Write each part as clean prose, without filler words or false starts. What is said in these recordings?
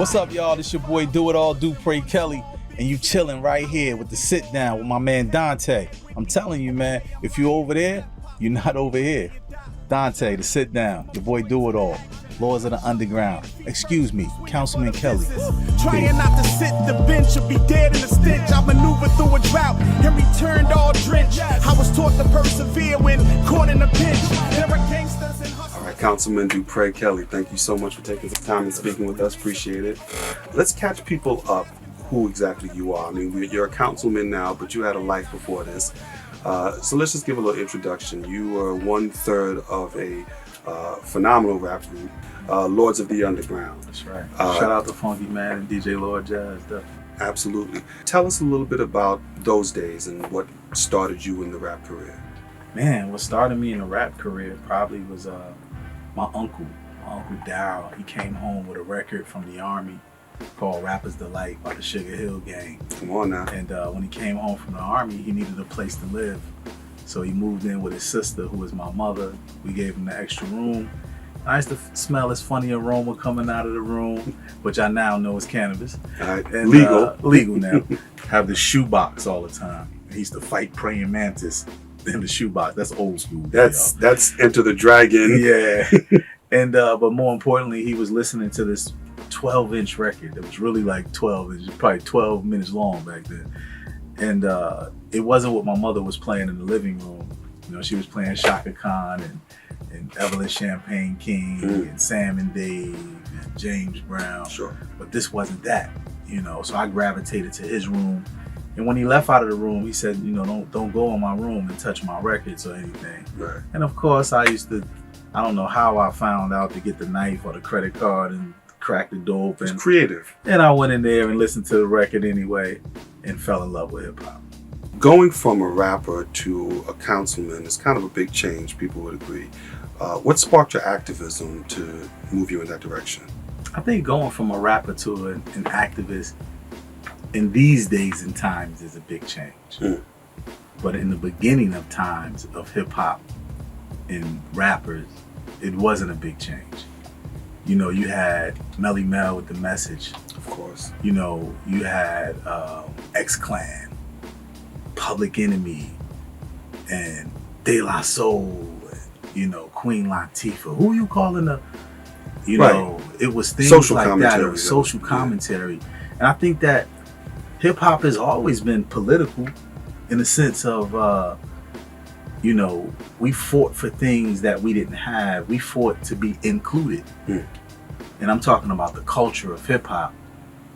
What's up, y'all? This your boy Do It All, Dupre Kelly, and you chilling right here with the sit down with my man Dante. I'm telling you, man, if you over there, you're not over here. Dante, the sit down, your boy Do It All, Laws of the Underground. Excuse me, Councilman Kelly. Trying not to sit the bench or be dead in the stench. I maneuvered through a drought and returned all drenched. I was taught to persevere when caught in a pinch. There are gangsters and hustlers. All right, Councilman Dupre Kelly, thank you so much for taking some time and speaking with us. Appreciate it. Let's catch people up who exactly you are. I mean, you're a councilman now, but you had a life before this. So let's just give a little introduction. You were 1/3 of a phenomenal rap group, Lords of the Underground. That's right. Shout out to Funky Man and DJ Lord Jazz. Definitely. Absolutely. Tell us a little bit about those days and what started you in the rap career. Man, what started me in the rap career probably was my uncle Darryl. He came home with a record from the Army called Rapper's Delight by the Sugar Hill Gang. Come on now. And when he came home from the Army, he needed a place to live. So he moved in with his sister, who was my mother. We gave him the extra room. I used to smell this funny aroma coming out of the room, which I now know is cannabis. All right. And, Legal. Legal now. Have the shoebox all the time. He used to fight praying mantis in the shoebox. That's old school. That's Enter the Dragon. Yeah. And but more importantly, he was listening to this 12-inch record that was really like 12 inches, probably 12 minutes long back then. And it wasn't what my mother was playing in the living room. You know, she was playing Shaka Khan and Evelyn Champagne King and Sam and Dave and James Brown. Sure. But this wasn't that, you know. So I gravitated to his room. And when he left out of the room, he said, you know, don't go in my room and touch my records or anything. Right. And of course, I don't know how I found out to get the knife or the credit card and crack the door open. It's creative. And I went in there and listened to the record anyway and fell in love with hip hop. Going from a rapper to a councilman is kind of a big change, people would agree. What sparked your activism to move you in that direction? I think going from a rapper to an activist in these days and times is a big change. But in the beginning of times of hip hop and rappers, it wasn't a big change. You know, you had Melly Mel with The Message. Of course. You know, you had X-Clan, Public Enemy, and De La Soul, and, you know, Queen Latifah. Who you calling the, you know, it was things social like that. It was social Yeah. commentary. And I think that hip hop has always been political in the sense of, you know, we fought for things that we didn't have. We fought to be included. And I'm talking about the culture of hip hop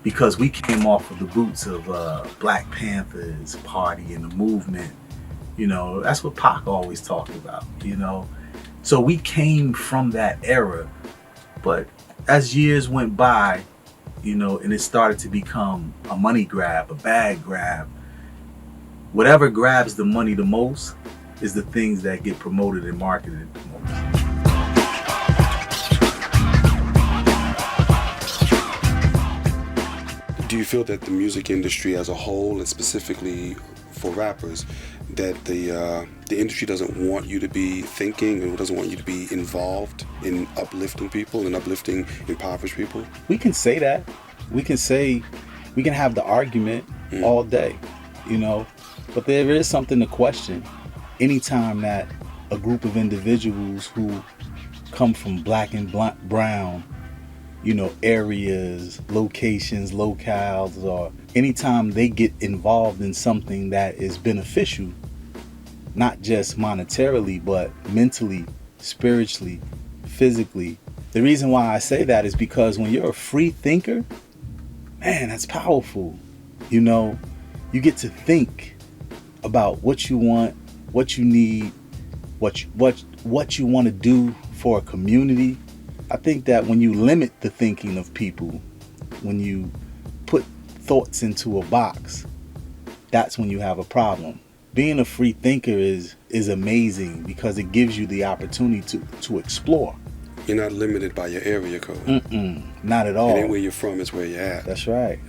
because we came off of the boots of Black Panthers party and the movement. You know, that's what Pac always talked about, you know. So we came from that era. But as years went by, you know, and it started to become a money grab, a bag grab, whatever grabs the money the most is the things that get promoted and marketed the most. Do you feel that the music industry as a whole, and specifically for rappers, that the industry doesn't want you to be thinking and doesn't want you to be involved in uplifting people and uplifting impoverished people? We can say that. We can have the argument all day, you know, but there is something to question anytime that a group of individuals who come from black and brown, you know, areas, locations, locales, or anytime they get involved in something that is beneficial, not just monetarily, but mentally, spiritually, physically. The reason why I say that is because when you're a free thinker, man, that's powerful. You know, you get to think about what you want, what you need, what you want to do for a community. I think that when you limit the thinking of people, when you put thoughts into a box, that's when you have a problem. Being a free thinker is amazing because it gives you the opportunity to explore. You're not limited by your area code. Not at all. It ain't where you're from, it's where you're at. That's right.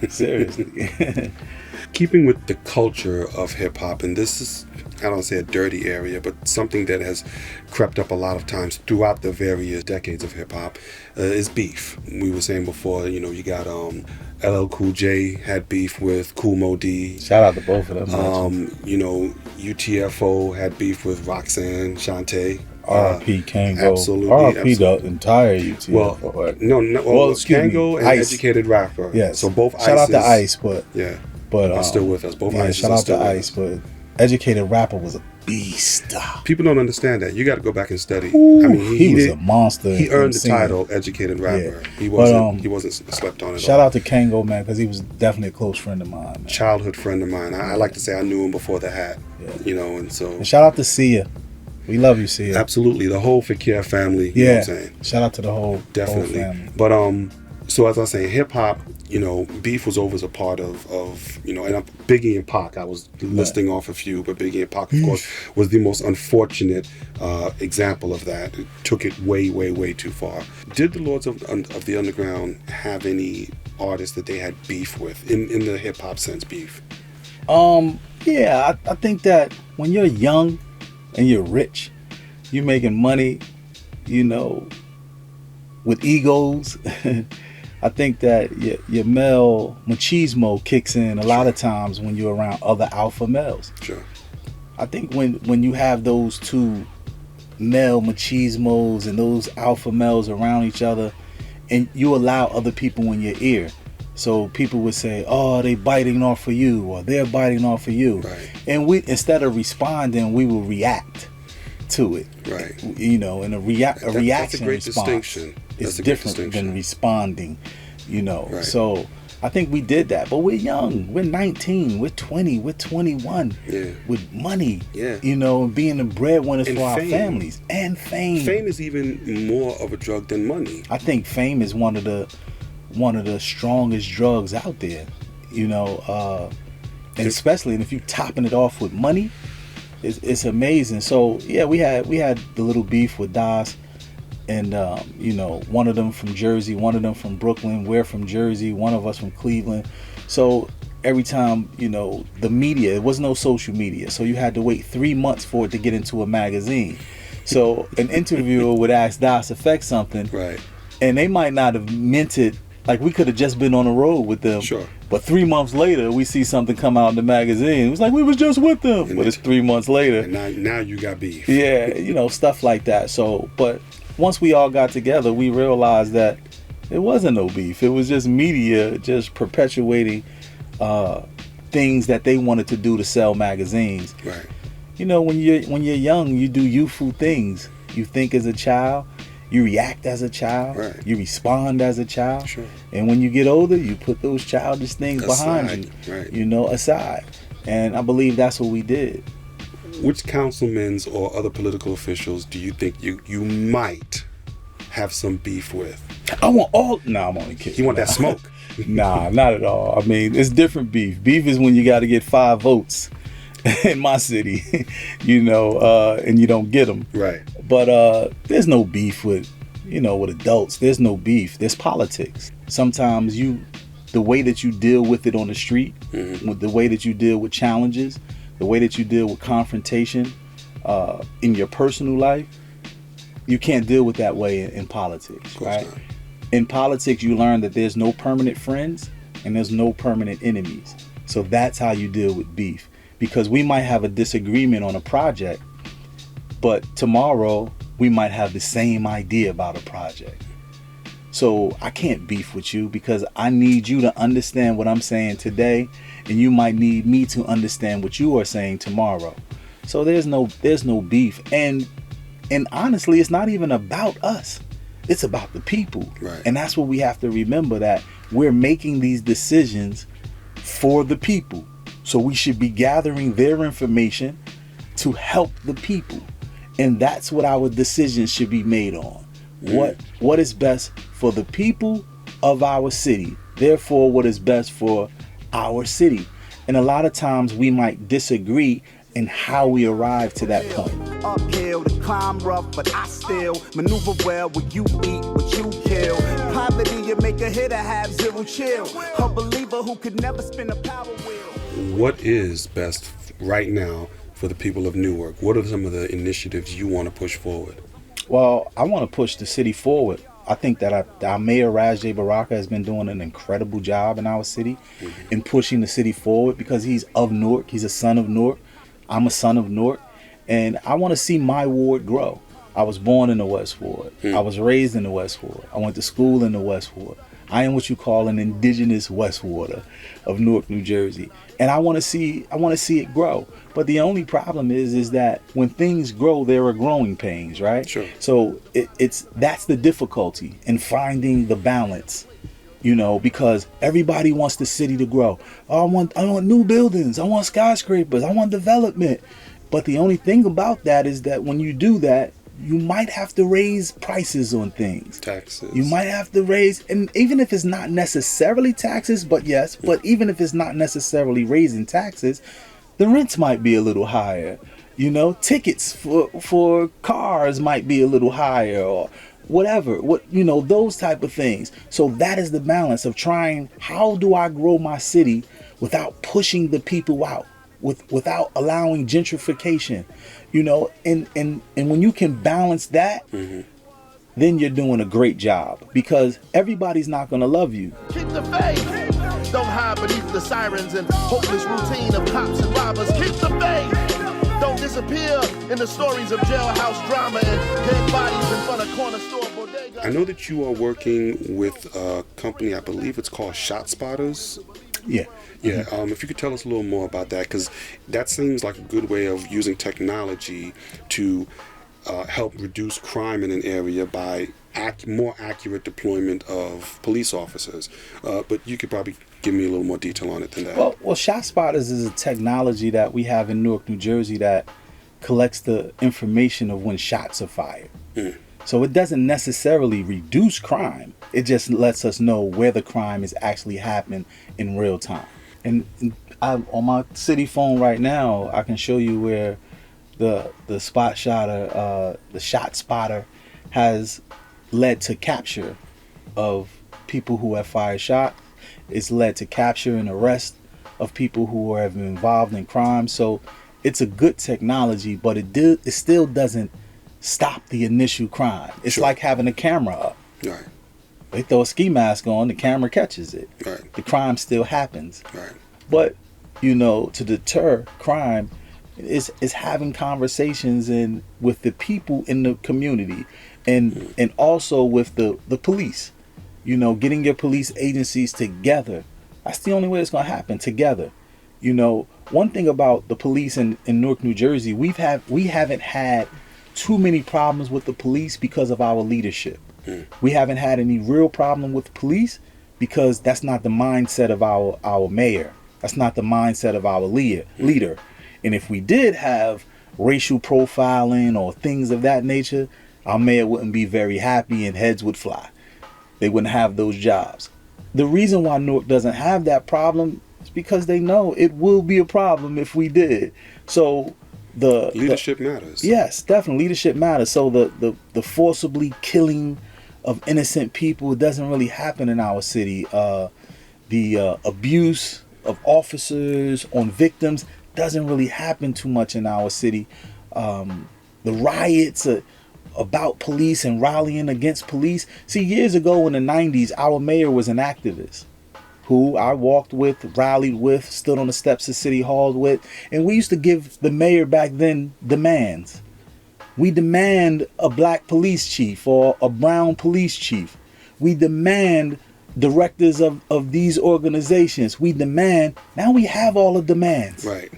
Seriously. Keeping with the culture of hip hop, and this is I don't say a dirty area, but something that has crept up a lot of times throughout the various decades of hip hop is beef. We were saying before, you got LL Cool J had beef with Kool Moe Dee. Shout out to both of them. UTFO had beef with Roxanne Shante. R.I.P. Kango. Absolutely. R.I.P. the entire UTFO. Well, Kango and Ice. Educated Rapper. Yes. So both Shout out to Ice, but but are still with us. Both Ices shout are out to still with Ice, us. but Educated Rapper was a beast. People don't understand that. You got to go back and study. Ooh, I mean, he was a monster. He earned the singing. title Educated Rapper. Yeah. He wasn't slept on at all. Shout out to Kango, man, because he was definitely a close friend of mine. Man. Childhood friend of mine. I like to say I knew him before the hat. Yeah. And so. And shout out to Sia. We love you, Sia. Absolutely, the whole Fakir family. You know what I'm saying? Shout out to the whole family. But so as I was saying, hip hop, beef was always a part of and Biggie and Pac. I was listing off a few, but Biggie and Pac, of course, was the most unfortunate example of that. It took it way, way, way too far. Did the Lords of the Underground have any artists that they had beef with in the hip hop sense? Beef. Yeah, I think that when you're young and you're rich, you're making money, with egos. I think that your male machismo kicks in a lot of times when you're around other alpha males. Sure. I think when you have those two male machismos and those alpha males around each other, and you allow other people in your ear. So people would say, "Oh, they biting off for you," or "They're biting off for you," right. And we, instead of responding, we will react to it. Right. And a reaction that's a great response distinction. is different than responding. Right. So I think we did that, but we're young. We're 19. We're 20. We're 21. Yeah. With money. Yeah. And being the breadwinners for our fame. families and fame. Fame is even more of a drug than money. I think fame is one of the strongest drugs out there. And especially if you're topping it off with money, it's amazing. So yeah, we had the little beef with Das, and one of them from Jersey, one of them from Brooklyn. We're from Jersey, one of us from Cleveland. So every time, the media, it was no social media, so you had to wait 3 months for it to get into a magazine. So an interviewer would ask Das Effect something, right, and they might not have meant it. Like, we could have just been on the road with them. Sure. But 3 months later, we see something come out in the magazine. It was like, we was just with them. But it's 3 months later. And now you got beef. Yeah, stuff like that. So, but once we all got together, we realized that it wasn't no beef. It was just media just perpetuating things that they wanted to do to sell magazines. Right. When you're young, you do youthful things. You think as a child. You react as a child. Right. You respond as a child. Sure. And when you get older, you put those childish things aside, behind you. Right. Aside. And I believe that's what we did. Which councilmen or other political officials do you think you might have some beef with? I want all. Nah, I'm only kidding. You want that smoke? Nah, not at all. I mean, it's different beef. Beef is when you got to get 5 votes in my city, and you don't get them. Right. But there's no beef with adults. There's no beef. There's politics. Sometimes the way that you deal with it on the street, with the way that you deal with challenges, the way that you deal with confrontation in your personal life, you can't deal with that way in politics, right? Not. In politics, you learn that there's no permanent friends and there's no permanent enemies. So that's how you deal with beef. Because we might have a disagreement on a project, but tomorrow we might have the same idea about a project. So I can't beef with you because I need you to understand what I'm saying today, and you might need me to understand what you are saying tomorrow. So there's no beef. And honestly, it's not even about us. It's about the people. Right. And that's what we have to remember, that we're making these decisions for the people. So we should be gathering their information to help the people. And that's what our decisions should be made on. What is best for the people of our city. Therefore, what is best for our city. And a lot of times we might disagree in how we arrive to that point. Uphill to climb rough, but I still maneuver well. What you eat, what you kill. Poverty, you make a hitter have zero chill. A believer who could never spin a power wheel. What is best right now for the people of Newark? What are some of the initiatives you want to push forward? Well, I want to push the city forward. I think that our mayor, Raj J. Baraka, has been doing an incredible job in our city in pushing the city forward because he's of Newark. He's a son of Newark. I'm a son of Newark. And I want to see my ward grow. I was born in the West Ward. I was raised in the West Ward. I went to school in the West Ward. I am what you call an indigenous West Warder of Newark, New Jersey. And I want to see it grow. But the only problem is that when things grow, there are growing pains, right? Sure. So that's the difficulty in finding the balance, because everybody wants the city to grow. Oh, I want new buildings. I want skyscrapers. I want development. But the only thing about that is that when you do that, you might have to raise prices on things. Taxes. You might have to raise, and even if it's not necessarily taxes, but even if it's not necessarily raising taxes, the rents might be a little higher. Tickets for cars might be a little higher or whatever. Those type of things. So that is the balance of trying, how do I grow my city without pushing the people out? Without allowing gentrification, and when you can balance that, then you're doing a great job, because everybody's not going to love you. Keep the faith. Don't hide beneath the sirens and hopeless routine of cops and robbers. Keep the faith. Don't disappear in the stories of jailhouse drama and dead bodies in front of corner store bodega. I know that you are working with a company, I believe it's called Shot Spotters. Yeah. Yeah, if you could tell us a little more about that, because that seems like a good way of using technology to help reduce crime in an area by more accurate deployment of police officers. But you could probably give me a little more detail on it than that. Well, Shot Spotters is a technology that we have in Newark, New Jersey that collects the information of when shots are fired. So it doesn't necessarily reduce crime. It just lets us know where the crime is actually happening in real time. And on my city phone right now, I can show you where the shot spotter has led to capture of people who have fired shots. It's led to capture and arrest of people who have been involved in crime. So it's a good technology, but it still doesn't stop the initial crime. It's Sure. like having a camera up. Right. They throw a ski mask on, the camera catches it. Right. The crime still happens. Right. But, to deter crime is having conversations with the people in the community and also with the police. Getting your police agencies together. That's the only way it's going to happen, together. One thing about the police in Newark, New Jersey, we haven't had too many problems with the police because of our leadership. We haven't had any real problem with police because that's not the mindset of our mayor. That's not the mindset of our leader. And if we did have racial profiling or things of that nature, our mayor wouldn't be very happy and heads would fly. They wouldn't have those jobs. The reason why Newark doesn't have that problem is because they know it will be a problem if we did. So Leadership matters. Yes, definitely. Leadership matters. So the forcibly killing of innocent people doesn't really happen in our city. The abuse of officers on victims doesn't really happen too much in our city. The riots about police and rallying against police. See, years ago in the 90s, our mayor was an activist who I walked with, rallied with, stood on the steps of City Hall with, and we used to give the mayor back then demands. We demand a black police chief or a brown police chief. We demand directors of these organizations. We demand, now we have all the demands. Right.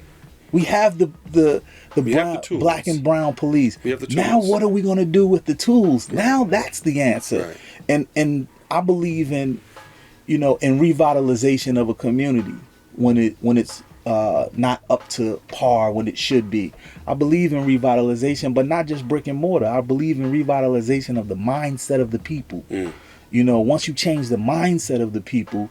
We have the black and brown police. We have the tools. Now what are we going to do with the tools? Right. Now that's the answer. Right. And I believe in revitalization of a community when it's not up to par when it should be. I believe in revitalization, but not just brick and mortar. I believe in revitalization of the mindset of the people. Once you change the mindset of the people,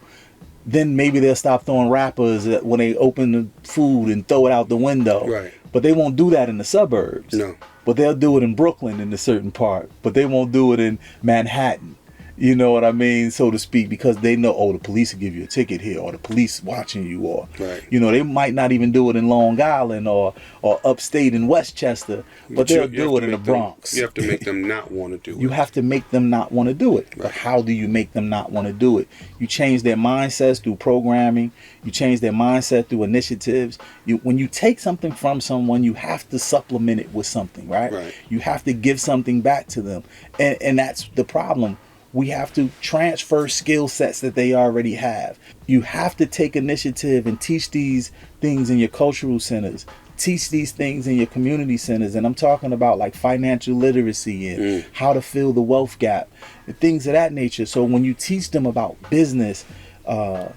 then maybe they'll stop throwing wrappers when they open the food and throw it out the window. Right. But they won't do that in the suburbs. No. But they'll do it in Brooklyn in a certain part. But they won't do it in Manhattan. You know what I mean, so to speak, because they know, oh, the police will give you a ticket here, or the police watching you, or Right. you know, they might not even do it in Long Island or upstate in Westchester, but they'll do it in the Bronx. You have to make them not want to do it. You have to make them not want to do it. Right. But how do you make them not want to do it? You change their mindsets through programming. You change their mindset through initiatives. When you take something from someone, you have to supplement it with something, right? Right. You have to give something back to them. And that's the problem. We have to transfer skill sets that they already have. You have to take initiative and teach these things in your cultural centers. Teach these things in your community centers. And I'm talking about like financial literacy and how to fill the wealth gap and things of that nature. So when you teach them about business and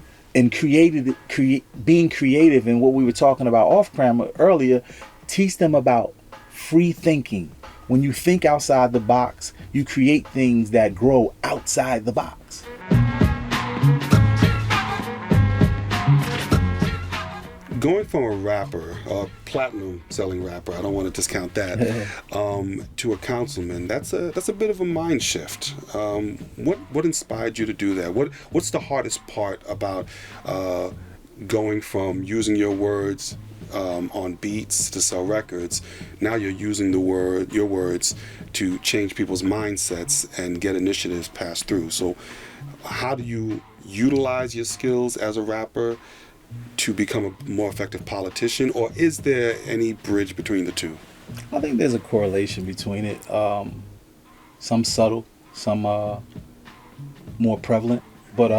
being creative, and what we were talking about off camera earlier, teach them about free thinking. When you think outside the box, you create things that grow outside the box. Going from a rapper, a platinum selling rapper, I don't want to discount that, to a councilman, that's a bit of a mind shift. What inspired you to do that? What's the hardest part about going from using your words on beats to sell records? Now you're using your words to change people's mindsets and get initiatives passed through. So how do you utilize your skills as a rapper to become a more effective politician, or is there any bridge between the two? I think there's a correlation between it. Some subtle, some more prevalent. But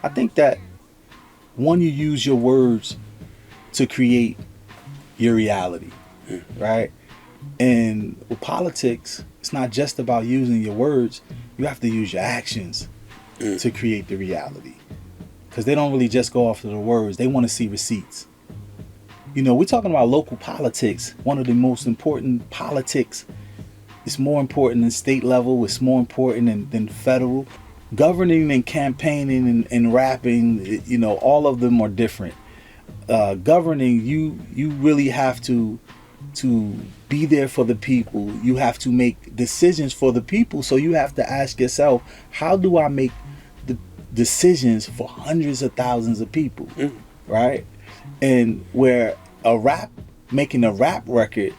I think that one, you use your words to create your reality, right? And with politics, it's not just about using your words. You have to use your actions to create the reality. Because they don't really just go off of the words. They want to see receipts. You know, we're talking about local politics. One of the most important politics. It's more important than state level. It's more important than federal. Governing and campaigning and rapping, you know, all of them are different. Governing, you really have to be there for the people. You have to make decisions for the people. So you have to ask yourself, how do I make the decisions for hundreds of thousands of people, right? And where making a rap record,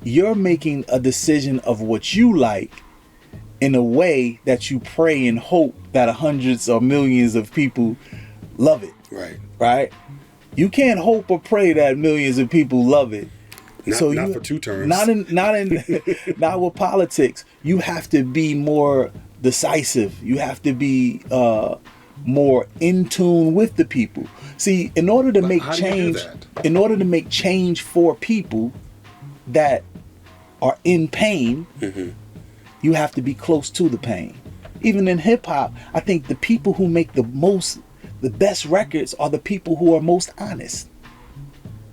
you're making a decision of what you like in a way that you pray and hope that hundreds or millions of people love it. Right? You can't hope or pray that millions of people love it. Not for two terms. Not with politics. You have to be more decisive. You have to be more in tune with the people. See, in order to make change for people that are in pain, you have to be close to the pain. Even in hip hop, I think the people who make the best records are the people who are most honest,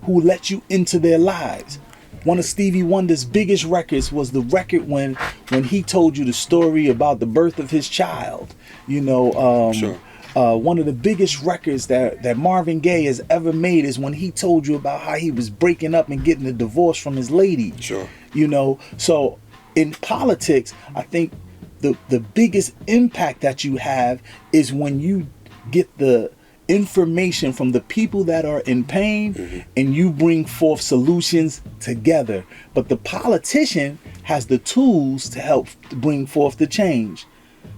who let you into their lives. One of Stevie Wonder's biggest records was the record when he told you the story about the birth of his child. You know, one of the biggest records that Marvin Gaye has ever made is when he told you about how he was breaking up and getting a divorce from his lady. You know, so in politics, I think the biggest impact that you have is when you get the information from the people that are in pain and you bring forth solutions together. But the politician has the tools to help bring forth the change.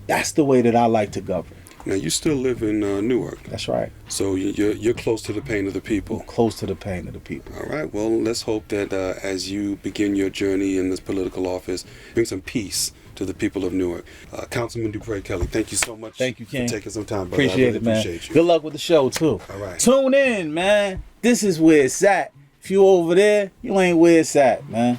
That's the way that I like to govern. Now, you still live in Newark. That's right. So you're close to the pain of the people. Close to the pain of the people. All right. Well, let's hope that as you begin your journey in this political office, bring some peace to the people of Newark. Councilman Dupre Kelly, thank you so much. Thank you, King. For taking some time. Brother. Appreciate it, man. Appreciate you. Good luck with the show, too. All right. Tune in, man. This is where it's at. If you over there, you ain't where it's at, man.